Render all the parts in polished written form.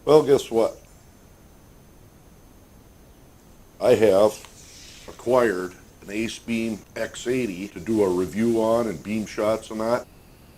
Well, guess what? I have acquired an Acebeam X80 to do a review on and beam shots and that.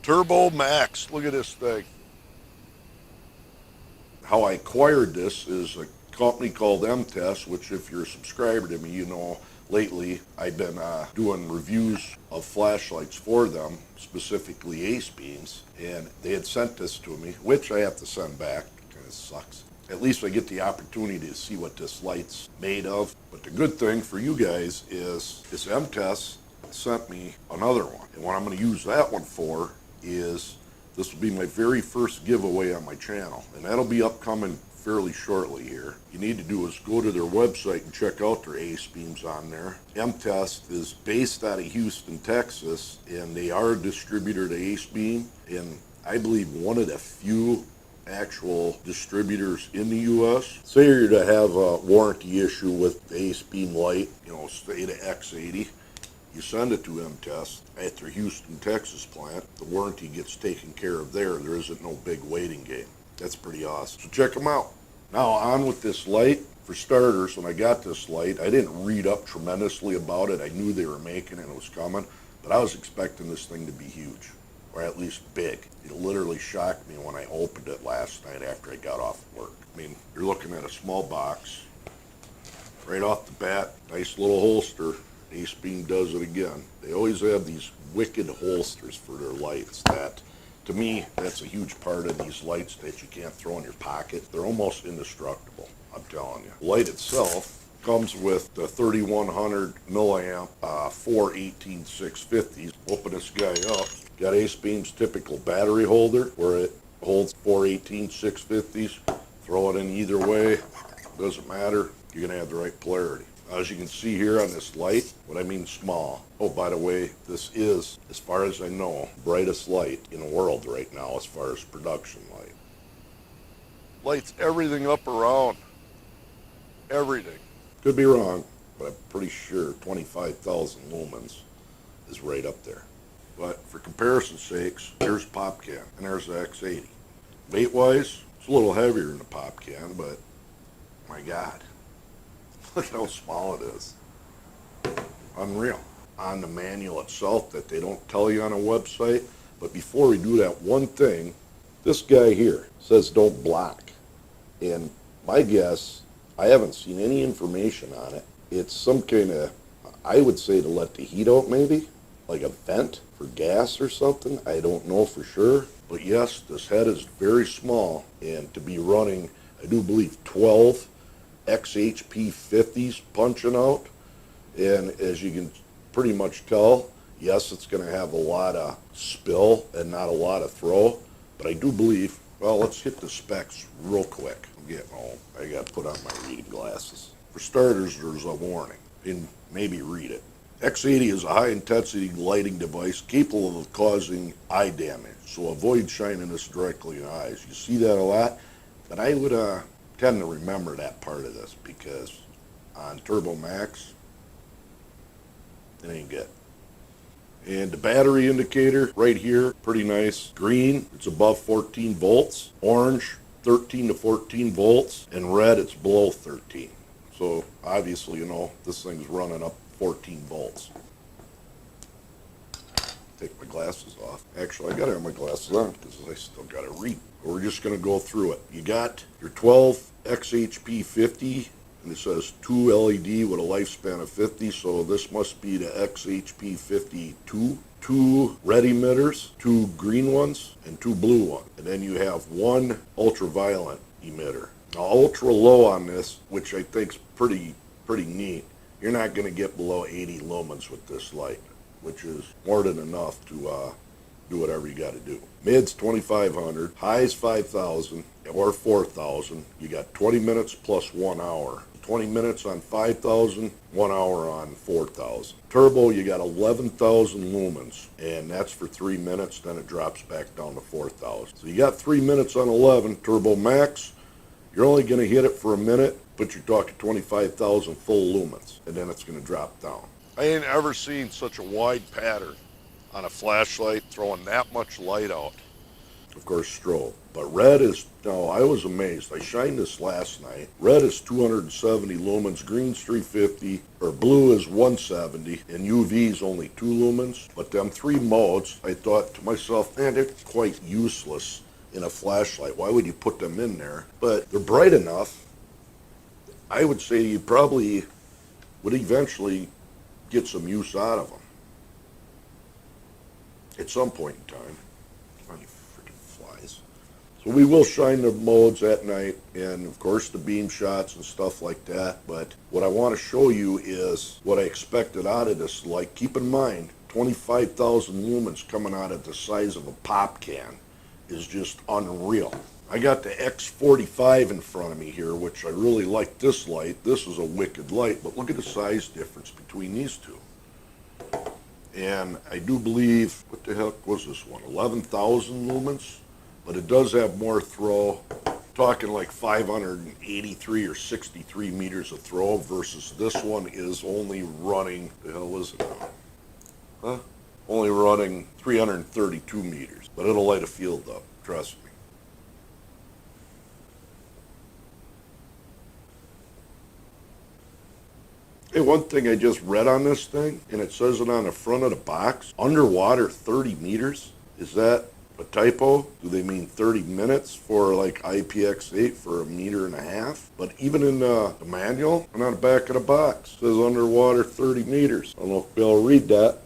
Turbo Max, look at this thing. How I acquired this is a company called M-Test, which if you're a subscriber to me, you know lately I've been doing reviews of flashlights for them, specifically Acebeams, and they had sent this to me, which I have to send back. Kind of sucks. At least I get the opportunity to see what this light's made of. But the good thing for you guys is this M-Test sent me another one. And what I'm going to use that one for is, this will be my very first giveaway on my channel. And that'll be upcoming fairly shortly here. You need to do is go to their website and check out their Acebeams on there. M-Test is based out of Houston, Texas, and they are a distributor to Acebeam. And I believe one of the few actual distributors in the U.S. Say you're to have a warranty issue with the Acebeam light, you know, say the X80, you send it to M-Test at their Houston, Texas plant. The warranty gets taken care of there. There isn't no big waiting game. That's pretty awesome. So check them out. Now on with this light. For starters, when I got this light, I didn't read up tremendously about it. I knew they were making it and it was coming, but I was expecting this thing to be huge, or at least big. It literally shocked me when I opened it last night after I got off work. I mean, you're looking at a small box. Right off the bat, nice little holster. Acebeam does it again. They always have these wicked holsters for their lights that, to me, that's a huge part of these lights that you can't throw in your pocket. They're almost indestructible, I'm telling you. The light itself comes with the 3100 milliamp 4 18650s. Open this guy up. Got Acebeam's typical battery holder where it holds 4 18650s. Throw it in either way, doesn't matter. You're gonna have the right polarity. As you can see here on this light, what I mean small. Oh, by the way, this is, as far as I know, brightest light in the world right now as far as production light. Lights everything up around. Everything. Could be wrong, but I'm pretty sure 25,000 lumens is right up there. But for comparison's sakes, here's pop can, and there's the X80. Weight-wise, it's a little heavier than the pop can, but my God. Look at how small it is. Unreal. On the manual itself that they don't tell you on a website. But before we do that, one thing, this guy here says don't block. And my guess, I haven't seen any information on it. It's some kind of, I would say to let the heat out maybe, like a vent for gas or something. I don't know for sure. But yes, this head is very small, and to be running, I do believe 12 XHP 50s punching out, and as you can pretty much tell, yes, it's going to have a lot of spill and not a lot of throw, but I do believe, well, let's hit the specs real quick. I'm getting old. I got to put on my reading glasses. For starters, there's a warning, and maybe read it. X80 is a high-intensity lighting device capable of causing eye damage, so avoid shining this directly in the eyes. You see that a lot, but I would tend to remember that part of this because on Turbo Max, it ain't good. And the battery indicator right here, pretty nice. Green, it's above 14 volts. Orange, 13 to 14 volts. And red, it's below 13. So obviously, you know, this thing's running up 14 volts. Take my glasses off. Actually, I gotta have my glasses on because I still gotta read. We're just gonna go through it. You got your 12 XHP 50, and it says 2 LED with a lifespan of 50, so this must be the XHP 52. 2 red emitters, 2 green ones, and 2 blue ones. And then you have 1 ultraviolet emitter. Now ultra low on this, which I think's pretty neat, you're not gonna get below 80 lumens with this light, which is more than enough to do whatever you got to do. Mid's 2,500, highs 5,000 or 4,000. You got 20 minutes plus 1 hour. 20 minutes on 5,000, 1 hour on 4,000. Turbo, you got 11,000 lumens, and that's for 3 minutes. Then it drops back down to 4,000. So you got 3 minutes on 11. Turbo Max, you're only going to hit it for a minute, but you're talking 25,000 full lumens, and then it's going to drop down. I ain't ever seen such a wide pattern on a flashlight throwing that much light out. Of course, strobe. But red is, no, I was amazed. I shined this last night. Red is 270 lumens, green's 350, or blue is 170, and UV is only 2 lumens. But them 3 modes, I thought to myself, man, they're quite useless in a flashlight. Why would you put them in there? But they're bright enough. I would say you probably would eventually get some use out of them at some point in time. Funny freaking flies. So we will shine the modes at night, and of course the beam shots and stuff like that. But what I want to show you is what I expected out of this light. Keep in mind, 25,000 lumens coming out of the size of a pop can is just unreal. I got the X45 in front of me here, which I really like this light. This is a wicked light, but look at the size difference between these two. And I do believe, what the heck was this one? 11,000 lumens, but it does have more throw. Talking like 583 or 63 meters of throw versus this one is only running, the hell is it now? Huh? Only running 332 meters, but it'll light a field up, trust me. Hey, one thing I just read on this thing, and it says it on the front of the box, underwater 30 meters. Is that a typo? Do they mean 30 minutes for like IPX8 for 1.5 meters? But even in the manual and on the back of the box, it says underwater 30 meters. I don't know if they'll read that,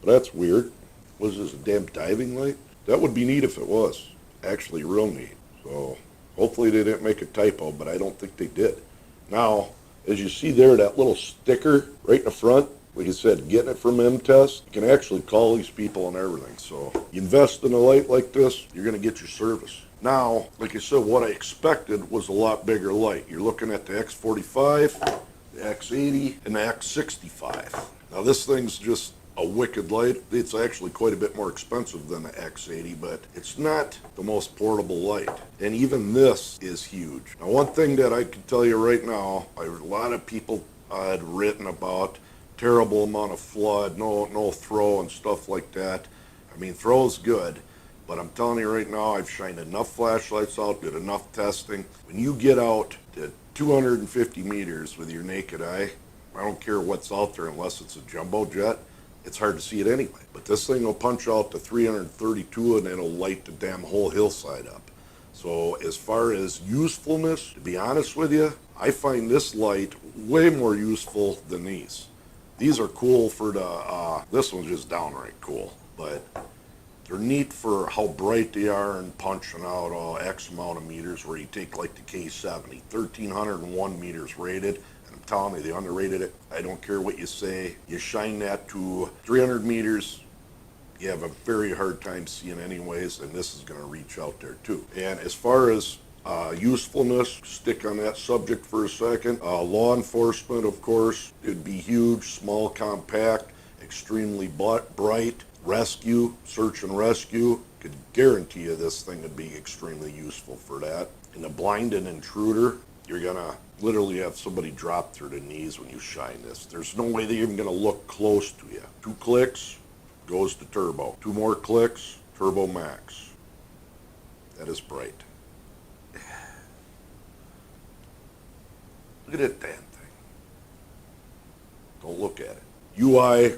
but that's weird. Was this a damn diving light? That would be neat if it was. Actually real neat. So hopefully they didn't make a typo, but I don't think they did. Now, as you see there, that little sticker right in the front, like I said, getting it from M-Test, you can actually call these people and everything. So you invest in a light like this, you're going to get your service. Now, like I said, what I expected was a lot bigger light. You're looking at the X45, the X80, and the X65. Now this thing's just a wicked light. It's actually quite a bit more expensive than the X80, but it's not the most portable light. And even this is huge. Now, one thing that I can tell you right now, a lot of people had written about terrible amount of flood, no throw and stuff like that. I mean, throw's good, but I'm telling you right now, I've shined enough flashlights out, did enough testing. When you get out to 250 meters with your naked eye, I don't care what's out there unless it's a jumbo jet, it's hard to see it anyway. But this thing will punch out to 332 and it'll light the damn whole hillside up. So as far as usefulness, to be honest with you, I find this light way more useful than these. These are cool for the, this one's just downright cool, but they're neat for how bright they are and punching out X amount of meters, where you take like the K70, 1,301 meters rated. Telling me they underrated it. I don't care what you say. You shine that to 300 meters, you have a very hard time seeing anyways, and this is going to reach out there too. And as far as usefulness, stick on that subject for a second. Law enforcement, of course, it'd be huge, small, compact, extremely bright. Rescue, search and rescue, could guarantee you this thing would be extremely useful for that. And the blind and intruder, you're going to literally have somebody drop through the knees when you shine this. There's no way they're even going to look close to you. 2 clicks, goes to turbo. 2 more clicks, turbo max. That is bright. Look at that damn thing. Don't look at it. UI,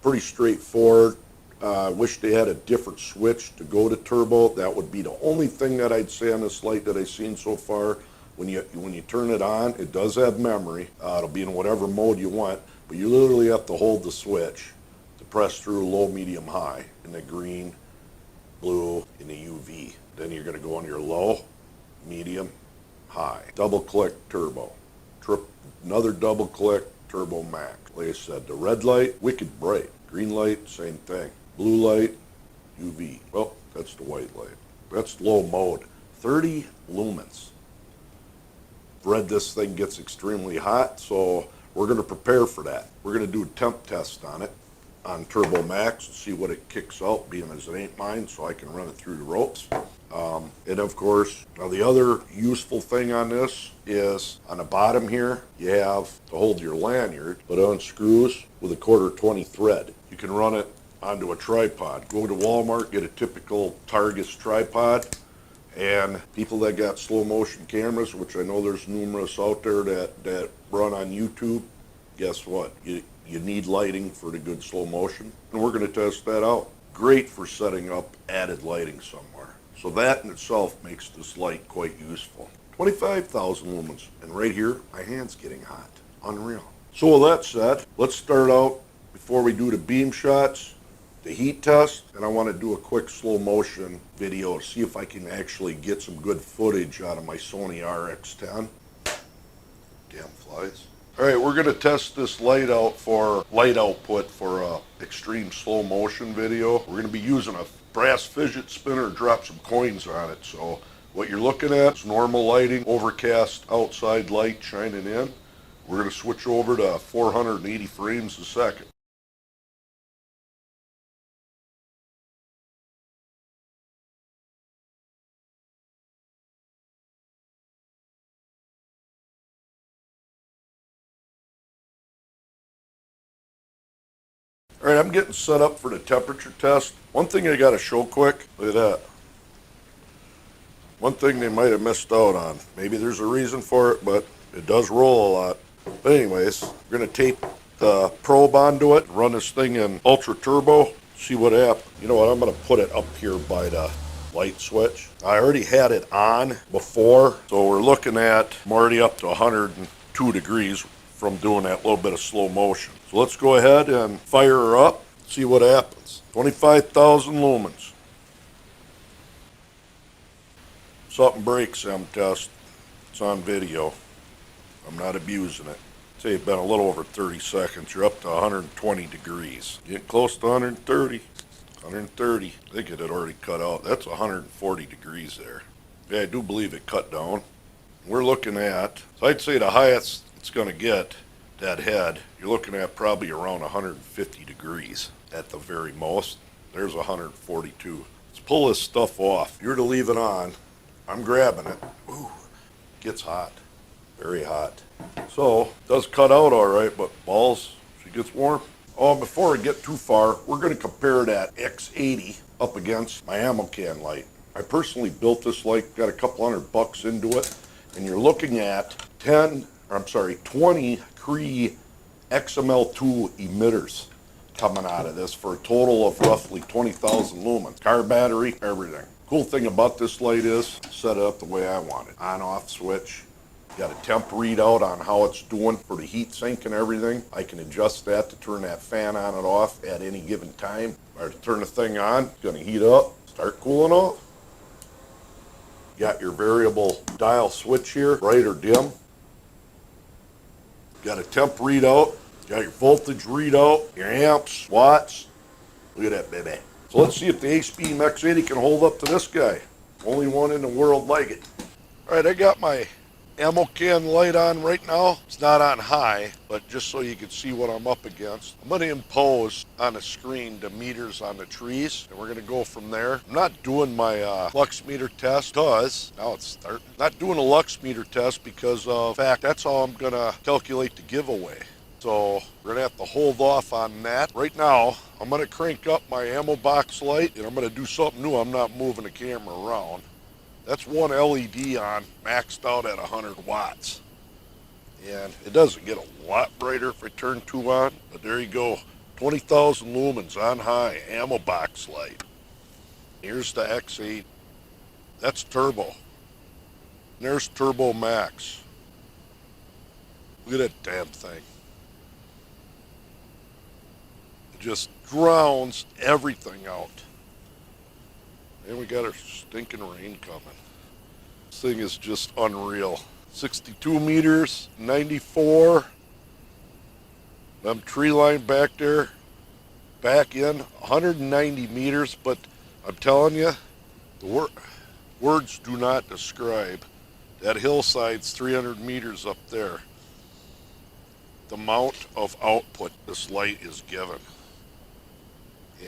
pretty straightforward. I wish they had a different switch to go to turbo. That would be the only thing that I'd say on this light that I've seen so far. When you turn it on, it does have memory. It'll be in whatever mode you want, but you literally have to hold the switch to press through low, medium, high in the green, blue, and the UV. Then you're going to go on your low, medium, high. Double click turbo. Another double click turbo max. Like I said, the red light, wicked bright. Green light, same thing. Blue light, UV. Well, that's the white light. That's low mode. 30 lumens. Read this thing gets extremely hot, so we're going to prepare for that. We're going to do a temp test on it on Turbo Max and see what it kicks out, being as it ain't mine, so I can run it through the ropes. And of course, now the other useful thing on this is on the bottom here, you have to hold your lanyard, but it unscrews with a 1/4 20 thread. You can run it onto a tripod. Go to Walmart, get a typical Targus tripod, and people that got slow motion cameras, which I know there's numerous out there that run on YouTube, guess what? You need lighting for the good slow motion, and we're going to test that out. Great for setting up added lighting somewhere. So that in itself makes this light quite useful. 25,000 lumens, and right here, my hand's getting hot. Unreal. So with that said, let's start out, before we do the beam shots, the heat test, and I want to do a quick slow motion video to see if I can actually get some good footage out of my Sony RX10. Damn flies. Alright, we're going to test this light out for light output for a extreme slow motion video. We're going to be using a brass fidget spinner, drop some coins on it. So what you're looking at is normal lighting, overcast outside light shining in. We're going to switch over to 480 frames a second. Alright, I'm getting set up for the temperature test. One thing I got to show quick, look at that. One thing they might have missed out on. Maybe there's a reason for it, but it does roll a lot. But anyways, we're going to tape the probe onto it, run this thing in ultra turbo, see what happens. You know what, I'm going to put it up here by the light switch. I already had it on before, so we're looking at, I'm already up to 102 degrees from doing that little bit of slow motion. So let's go ahead and fire her up, see what happens. 25,000 lumens. Something breaks, M-test. It's on video. I'm not abusing it. Say it's been a little over 30 seconds. You're up to 120 degrees. Getting close to 130. 130. I think it had already cut out. That's 140 degrees there. Yeah, I do believe it cut down. We're looking at, so I'd say the highest it's going to get, that head, you're looking at probably around 150 degrees at the very most. There's 142. Let's pull this stuff off. If you're to leave it on, I'm grabbing it. Ooh, it gets hot. Very hot. So, it does cut out all right, but balls, she gets warm. Oh, before I get too far, we're going to compare that X80 up against my Mokin Light. I personally built this light, got a couple $100 into it, and you're looking at 20 Cree XML2 emitters coming out of this for a total of roughly 20,000 lumens. Car battery, everything. Cool thing about this light is, set it up the way I want it. On-off switch. Got a temp readout on how it's doing for the heat sink and everything. I can adjust that to turn that fan on and off at any given time. Or to turn the thing on, it's going to heat up, start cooling off. Got your variable dial switch here, bright or dim. Got a temp readout, got your voltage readout, your amps, watts. Look at that baby. So let's see if the Acebeam X80 can hold up to this guy. Only one in the world like it. Alright, I got my Mokin Light on right now. It's not on high, but just so you can see what I'm up against. I'm going to impose on the screen the meters on the trees, and we're going to go from there. I'm not doing my lux meter test because, now it's starting, not doing a lux meter test because of, in fact, that's how I'm going to calculate the giveaway. So we're going to have to hold off on that. Right now, I'm going to crank up my ammo box light, and I'm going to do something new. I'm not moving the camera around. That's one LED on, maxed out at 100 watts. And it doesn't get a lot brighter if I turn 2 on, but there you go. 20,000 lumens on high, ammo box light. Here's the X8. That's turbo. And there's turbo max. Look at that damn thing. It just drowns everything out. And we got our stinking rain coming. This thing is just unreal. 62 meters, 94. Them tree line back there, back in, 190 meters, but I'm telling you, the words do not describe. That hillside's 300 meters up there. The amount of output this light is given.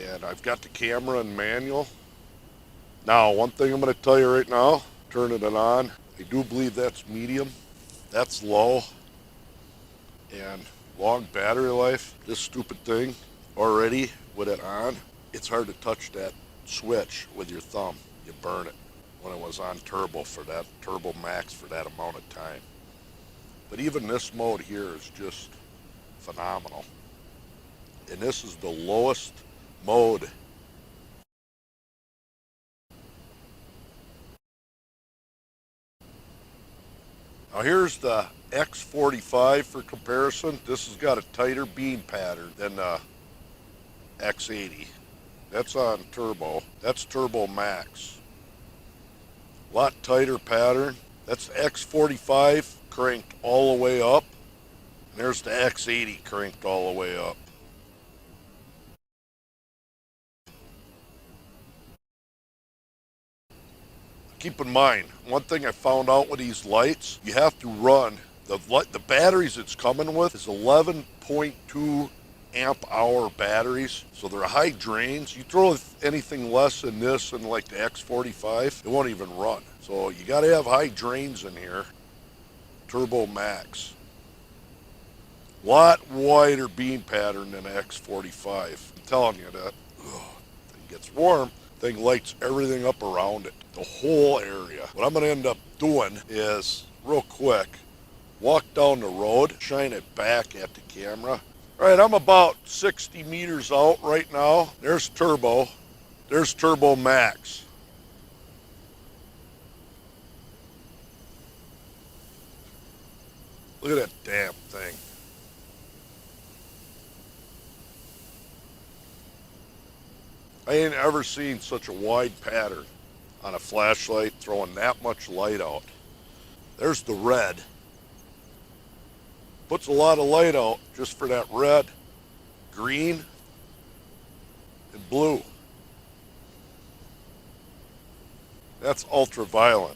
And I've got the camera in manual. Now, one thing I'm going to tell you right now, turning it on, I do believe that's medium, that's low, and long battery life, this stupid thing already with it on, it's hard to touch that switch with your thumb. You burn it when it was on turbo for that, turbo max for that amount of time. But even this mode here is just phenomenal. And this is the lowest mode. Now here's the X45 for comparison. This has got a tighter beam pattern than the X80. That's on turbo. That's turbo max. A lot tighter pattern. That's the X45 cranked all the way up. And there's the X80 cranked all the way up. Keep in mind, one thing I found out with these lights, you have to run, the batteries it's coming with is 11.2 amp hour batteries, so they're high drains. You throw anything less than this and like the X45, it won't even run. So you got to have high drains in here. Turbo max. Lot wider beam pattern than the X45. I'm telling you that. Thing gets warm, thing lights everything up around it. The whole area. What I'm going to end up doing is, real quick, walk down the road, shine it back at the camera. All right, I'm about 60 meters out right now. There's turbo. There's turbo max. Look at that damn thing. I ain't ever seen such a wide pattern on a flashlight throwing that much light out. There's the red. Puts a lot of light out just for that red, green, and blue. That's ultraviolet.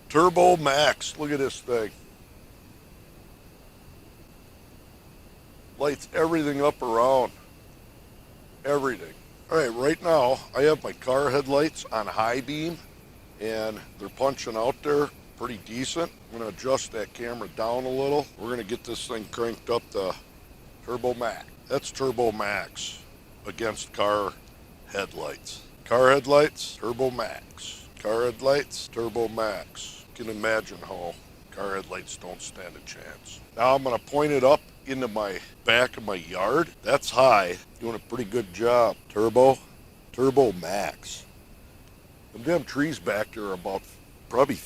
Turbo max, look at this thing. Lights everything up around. Everything. All right, right now I have my car headlights on high beam and they're punching out there pretty decent. I'm going to adjust that camera down a little. We're going to get this thing cranked up to turbo max. That's turbo max against car headlights. Car headlights, turbo max. Car headlights, turbo max. You can imagine how car headlights don't stand a chance. Now I'm going to point it up into my back of my yard. That's high. Doing a pretty good job. Turbo max. Them damn trees back there are about probably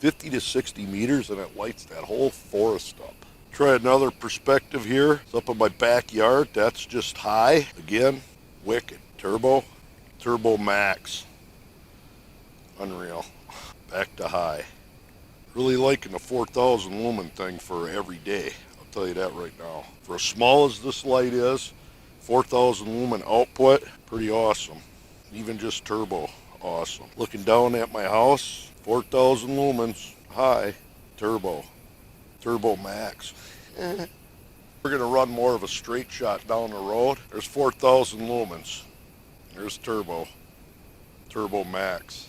50 to 60 meters and it lights that whole forest up. Try another perspective here. It's up in my backyard. That's just high. Again, wicked. Turbo max. Unreal. Back to high. Really liking the 4,000 lumen thing for every day. I'll tell you that right now. For as small as this light is, 4,000 lumen output, pretty awesome. Even just turbo, awesome. Looking down at my house, 4,000 lumens, high, turbo max. We're gonna run more of a straight shot down the road. There's 4,000 lumens. There's turbo max.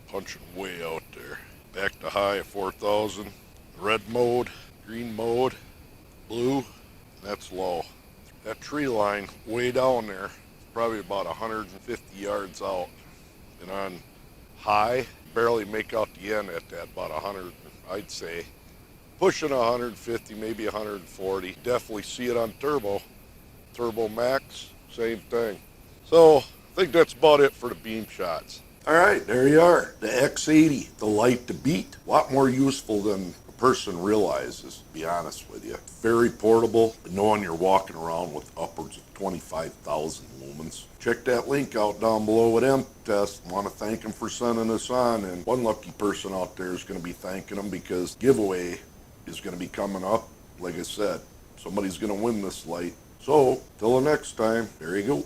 Punching way out there. Back to high at 4,000. Red mode, green mode, blue, that's low. That tree line way down there, probably about 150 yards out. And on high, barely make out the end at that, about 100, I'd say. Pushing 150, maybe 140. Definitely see it on turbo max, same thing. So I think that's about it for the beam shots. All right, there you are, the X80, the light to beat. A lot more useful than a person realizes, to be honest with you. Very portable, knowing you're walking around with upwards of 25,000 lumens. Check that link out down below with M-Test. I want to thank them for sending this on, and one lucky person out there is going to be thanking them because giveaway is going to be coming up. Like I said, somebody's going to win this light. So, till the next time, there you go.